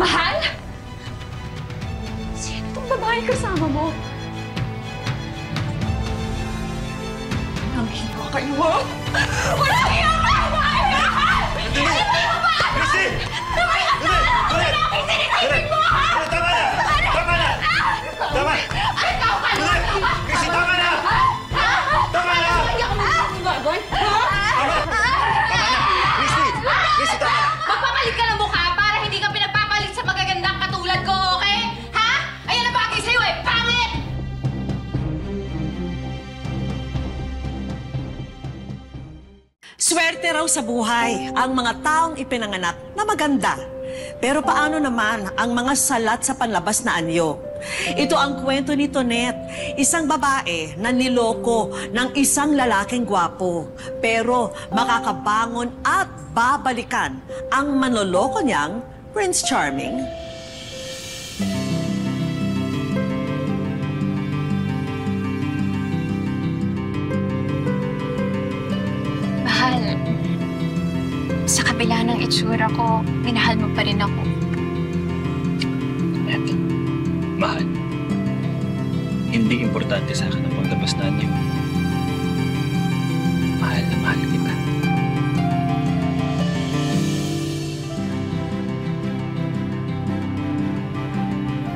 Mahal? Sino itong babae kasama mo? Walang hiya kayo, ha? Walang hiya kayo! Mahal! Christy! Sinitipin mo, ha? Tama na! Tama na! Tama! Christy, tama na! Tama na! Tama na! Christy! Christy, tama na! Magpapalit ka ng mukha para hindi ka pinagpapalit sa magagandang katulad ko, okay? Ha? Ayan ang bagay sa'yo eh! Pangit! Swerte raw sa buhay ang mga taong ipinanganak na maganda. Pero paano naman ang mga salat sa panlabas na anyo? Ito ang kwento ni Tonette, isang babae na niloko ng isang lalaking gwapo. Pero makakabangon at babalikan ang manloloko niyang Prince Charming. Mahal, sa kabila ng itsura ko, minahal mo pa rin ako. Tonette, mahal. Hindi importante sa akin ang paglabas na niyo. Mahal na mahal kita.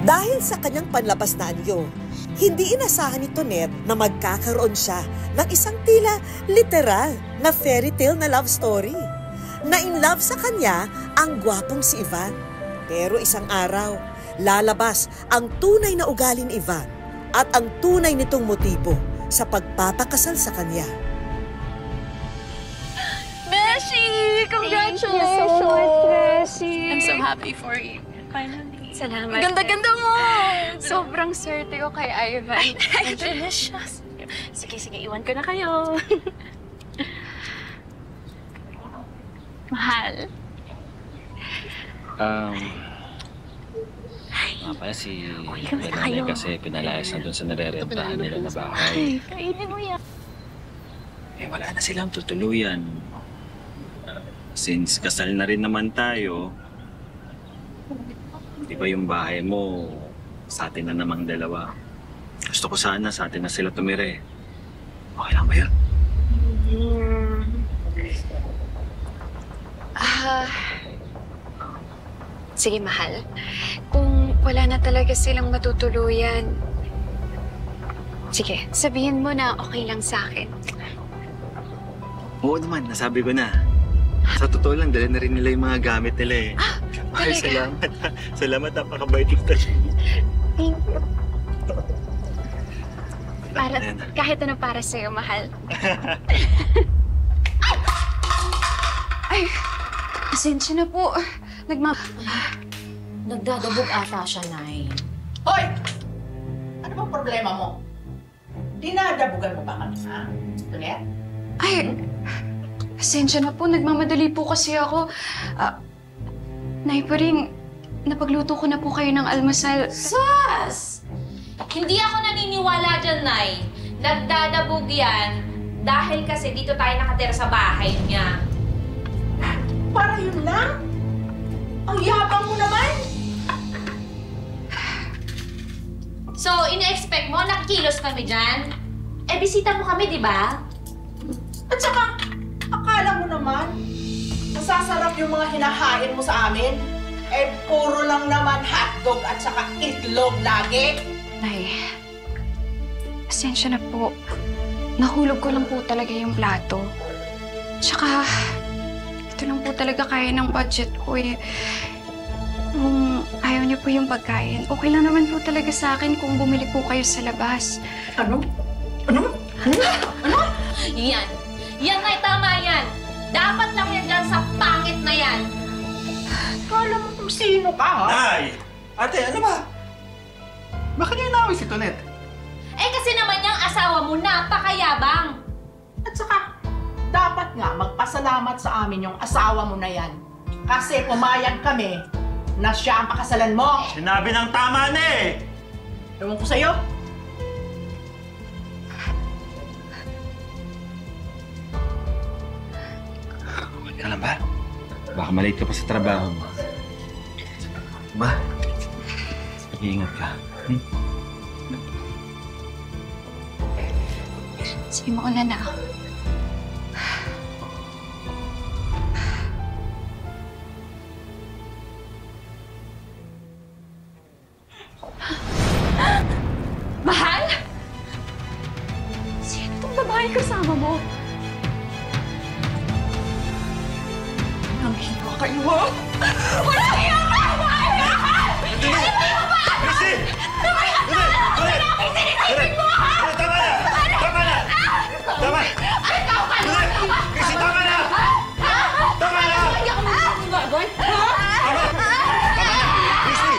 Dahil sa kanyang panlabas na anyo, hindi inasahan ni Tonette na magkakaroon siya ng isang tila literal na fairy tale na love story. Na in love sa kanya ang gwapong si Ivan. Pero isang araw, lalabas ang tunay na ugali ni Ivan at ang tunay nitong motibo sa pagpapakasal sa kanya. Beshi! Congratulations! Thank you so much, Beshi! I'm so happy for you. Finally. Salamat. Ganda-ganda mo! Sobrang swerte ko kay Ivan. Ay, delicious. Sige, iwan ko na kayo. Mahal. Nga pala si Nanay kasi pinalayas na dun sa nare-rentahan nila na bahay. Kainin mo yan. Eh, wala na silang tutuluyan. Since kasal na rin naman tayo, di ba yung bahay mo, sa atin na namang dalawa. Gusto ko sana sa atin na sila tumire. Okay lang ba yun? Sige, mahal. Kung wala na talaga silang matutuluyan, sige, sabihin mo na okay lang sa akin. Oo naman, nasabi ko na. Sa totoo lang, dala na rin nila yung mga gamit nila eh. Ay, salamat. Salamat, napakabait ito. Thank you. Kahit ano para sa'yo, mahal. Ay, pasensya na po. Nagdadabog ata siya, Nay. Hoy! Ano bang problema mo? Dinadabugan mo ba kami, ha? Tonette? Ay, pasensya na po. Nagmamadali po kasi ako. Nay, paring napagluto ko na po kayo ng almusal. Sus! Hindi ako naniniwala dyan, Nay. Nagdadabog yan dahil kasi dito tayo nakatira sa bahay niya. Para yun lang? Ang yabang mo naman! So, ina-expect mo, nakikilos kami dyan? Eh, bisita mo kami, di ba? At saka, akala mo naman, masasarap yung mga hinahain mo sa amin? Eh, puro lang naman hotdog at saka itlog lagi. Nay, pasensya na po. Nahulog ko lang po talaga yung plato. Tsaka, ito lang po talaga kaya ng budget ko eh. Kung ayaw niyo po yung pagkain, okay lang naman po talaga sa akin kung bumili po kayo sa labas. Ano? Ano? Ano? Yan. Yan, Nay, tama yan. Dapat lang yan dyan sa pangit na yan. Kala mo kung sino ka, ha? Nay! Ate, ano ba? Bakit niyo inaway si Tonette? Eh, kasi naman yung asawa mo, napakayabang. At saka, dapat nga magpasalamat sa amin yung asawa mo na yan. Kasi pumayag kami na siya ang pakasalan mo. Sinabi ng tama na eh! Ewan ko sa'yo. Okay ka lang ba? Baka malate ka pa sa trabaho mo. Ba? Mag-iingat ka. Sige, mauna na ako. Mahal? Sino itong babae kasama mo? Walang hiya kayo, ha? Walang hiya ka! Hindi mo ba? Christy! Tumayak ka! Wala akong sinisipin mo! Tama na! Tama na! Tama! Ikaw ka lang! Christy, tama na! Tama na! Hindi ako magbagon! Tama! Tama na! Christy!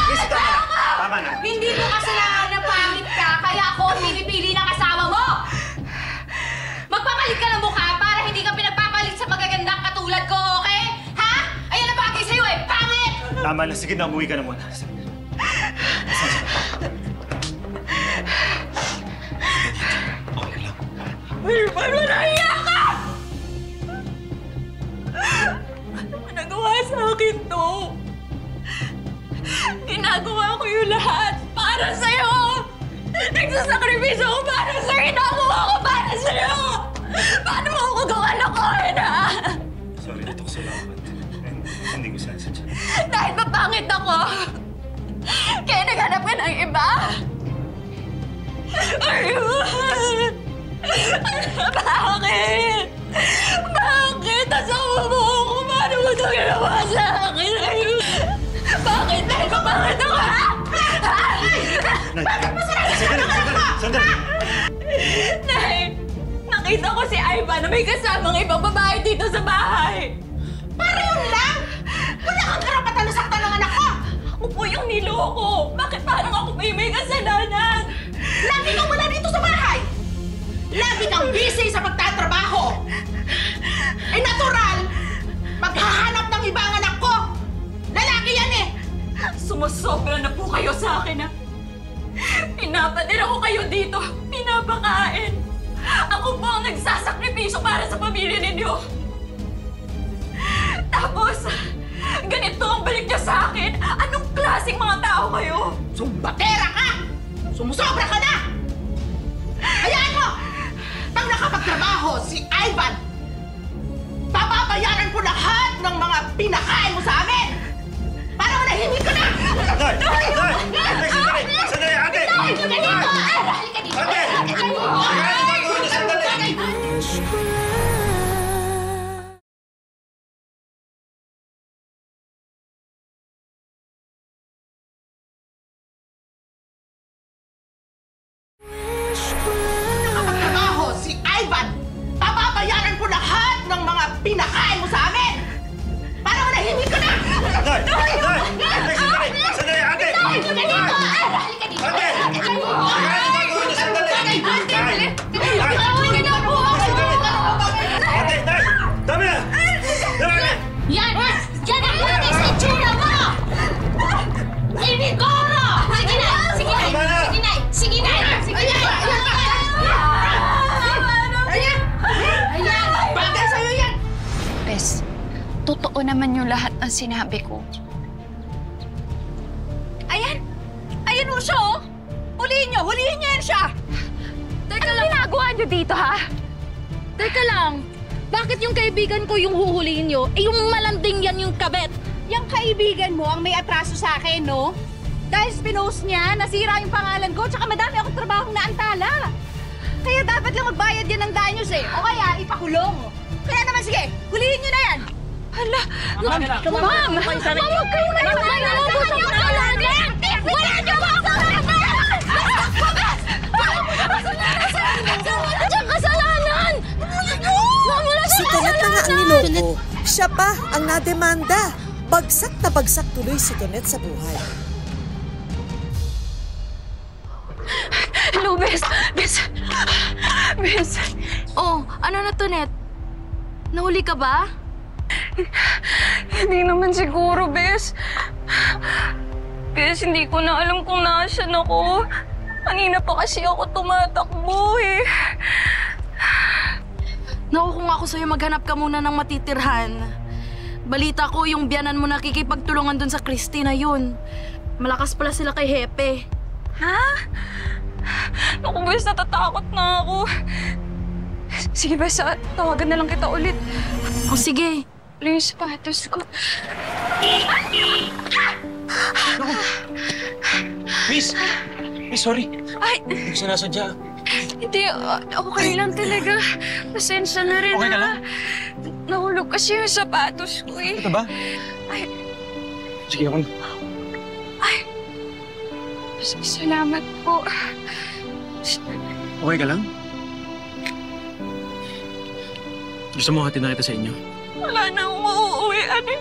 Christy, tama na! Tama na! Hindi mo kasalanan na pangit ka, kaya ako ang pinipili ng asawa mo! Magpapalit ka ng mukha para hindi ka pinagpapalit sa magagandang katulad ko, okay? Ha? Ayan ang bagay sa'yo eh, pangit! Tama na. Sige na, umuwi ka na muna. Okay lang. Ivan, malaya ka! Ano mo nagawa sa akin to? Ginagawa ko yung lahat para sa'yo! Nagsasakripisyo ko para sa'yo! Ginagawa ko para sa'yo! Paano mo ako gawa na ko, ha? Sorry, ito ko salamat. Hindi ko sinasadya. Dahil mapangit ako! Kaya naghanap ka ng iba! Ayun! Bakit? Bakit? Asawa mo ako! Paano mo ito ginawa sa akin? Ayun! Bakit? Dahil mapangit ako, ha? Bakit mo sandali! Nay, nakita ko si Ivan na may kasamang ibang babae dito sa bahay. Para yun lang! Wala kang karapatan na saktan ng anak ko! Ako po yung niloko. Bakit parang ako pa yung may kasalanan? Lagi kang wala dito sa bahay! Lagi kang busy sa pagtatrabaho! Eh natural, maghahanap ng iba ang anak ko! Lalaki yan eh! Sumusobra na po kayo sa akin, ha? Pinapadira ko kayo dito. Pinapakain. Ako po ang nagsasakripisyo para sa pamilya ninyo. Tapos, ganito ang balik niyo sa akin. Anong klaseng mga tao kayo? Sumbatera ka! Sumusobra ka na! Hayaan mo! Pag nakapagtrabaho si Ivan, papabayaran ko lahat ng mga pinakain mo sa amin! Para manahimik ka na! Day! Day! Sandali! Sandali! Ate! Halika dito! Halika dito! Ate! Sandali! Nakapagtrabaho si Ivan, papabayaran ko lahat ng mga pinakain mo sa amin! Para manahimik ka na! Day! Day! Sandali! Sandali! Ate! Halika dito! Halika dito! Ate! Sandali! Day! Halika na po! Ate! Day! Tama na! Yan! Yan ang bagay sa itsura mo! Inigoro! Sige na! Sige na! Tama na! Sige na! Sige na! Sige na! Ayan! Ayan! Bagay sa'yo yan! Bes, totoo naman yung lahat ng sinabi ko. Ayan! Ayan mo siya, oh! Hulihin niyo! Hulihin niyo yan siya! Teka lang. Ginagawa niyo dito, ha? Teka lang. Bakit yung kaibigan ko yung huhulihin niyo? Eh, yung malanding yan yung kabet. Yung kaibigan mo ang may atraso sa akin, no? Dahil pinost niya, nasira yung pangalan ko, tsaka madami akong trabahong naantala. Kaya dapat lang magbayad yan ng danyos, eh. O kaya, ipakulong. Kaya naman, sige, hulihin niyo na yan. Hala! Ma'am! Ma'am! Huwag kayo na yung nalabos ang kasalanan! Wala niyo ba ang kasalanan? Wala siyang kasalanan! Si Tonet na nga ang niloko. Siya pa ang nademanda. Bagsak na bagsak tuloy si Tonet sa buhay. Hello, Bes! Bes! Bes! Oh, ano na, Tonet? Nahuli ka ba? Hindi naman siguro, Bes. Bes, hindi ko na alam kung nasaan ako. Kanina pa kasi ako tumatakbo, eh. Naku, kung ako sa'yo, maghanap ka muna ng matitirhan. balita ko yung biyanan mo nakikipagtulungan dun sa Christy na yun. Malakas pala sila kay Hepe. Ha? Naku, Bes, natatakot na ako. Sige, Bes, tawagan na lang kita ulit. O sige. Yung sapatos ko. Miss! Miss, sorry. Ay! Hindi ko sinasadya. Hindi, okay lang talaga. Pasensya na rin. Okay ka lang? Nahulog kasi yung sapatos ko eh. Ito ba? Ay. Sige, ako na. Ay. Salamat po. Okay ka lang? Gusto mo hatid na kita sa inyo? Wala na akong mauuwian eh.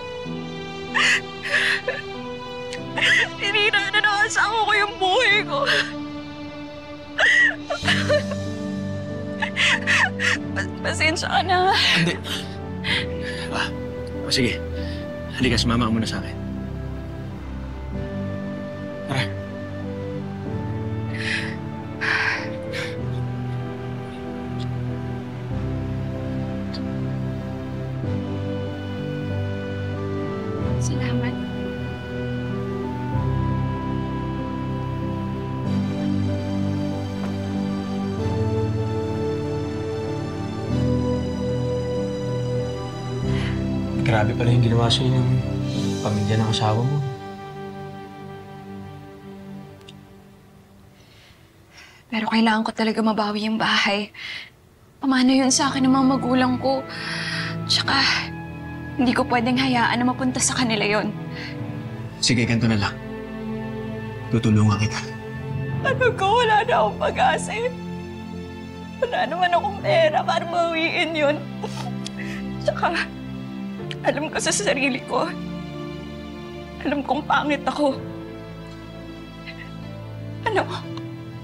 Tinira na ng asawa ko yung buhay ko. Pasensya ka na. Hindi. O sige. Halika, sumama ka muna sa akin. Tara. Salamat. Grabe pala yung ginawa sa'yo ng pamilya ng asawa mo. Pero kailangan ko talaga mabawi yung bahay. Pamana yun sa akin ng mga magulang ko. Tsaka, hindi ko pwedeng hayaan na mapunta sa kanila yon. Sige, ganito na lang. Tutulungan kita. Ano ko? Wala na akong pag-asa eh. Wala naman akong pera para bawiin yun. Tsaka, alam ko sa sarili ko. Alam kong pangit ako. Ano?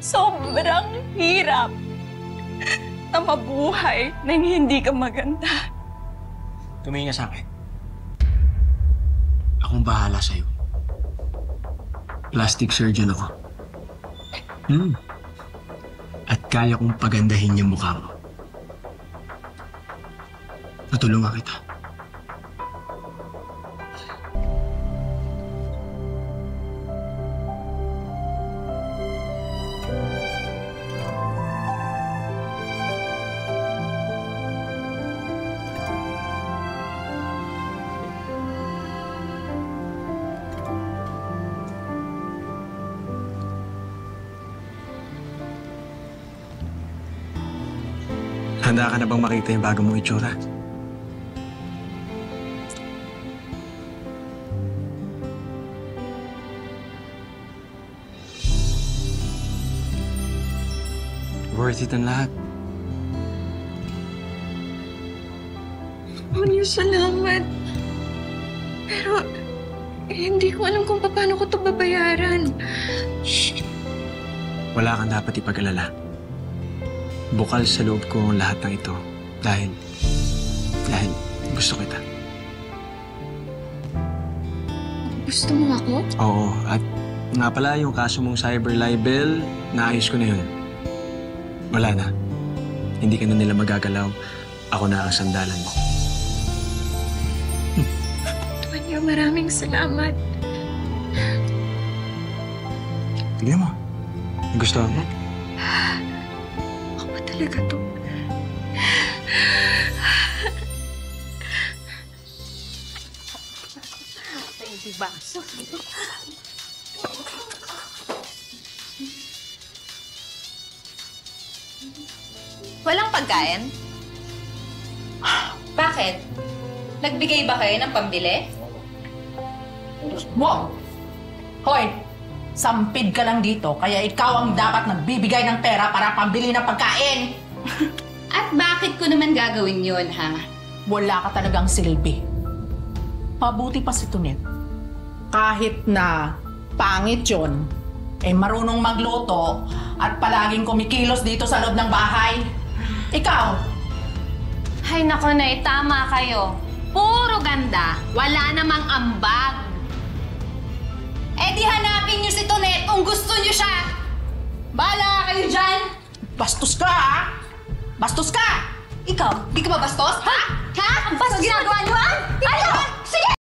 Sobrang hirap na mabuhay nang hindi ka maganda. Tumingin ka sa akin. Akong bahala sa'yo. Plastic surgeon ako. At kaya kong pagandahin yung mukha mo. Tutulungan kita. Handa ka na bang makita yung bago mong itsura? Worth it ang lahat. Maraming salamat. Pero, hindi ko alam kung paano ko ito babayaran. Shh! Wala kang dapat ipag-alala. Bukal sa loob ko ang lahat ng ito dahil gusto kita. Gusto mo ako? Oo, at nga pala yung kaso mong cyber libel, naayos ko na yun. Wala na. Hindi ka na nila magagalaw. Ako na ang sandalan mo. Tonyo, maraming salamat. Tignan mo. Gusto mo? Ako ba talaga to? Walang pagkain? Bakit? Nagbigay ba kayo ng pambili? Wow! Hoy! Sampid ka lang dito, kaya ikaw ang dapat nagbibigay ng pera para pambili ng pagkain! At bakit ko naman gagawin yun, ha? Wala ka talagang silbi. Mabuti pa si Tonet. Kahit na pangit yun, eh marunong magluto at palaging kumikilos dito sa loob ng bahay. Ikaw? Ay, nako na, tama kayo. Puro ganda. Wala namang ambag. Eh di hanapin niyo si Tonet kung gusto niyo siya. Bahala kayo dyan. Bastos ka, ha? Bastos ka! Ikaw, di ka ba bastos? Ha? Ha? Ang bastos ginagawa niyo, ha?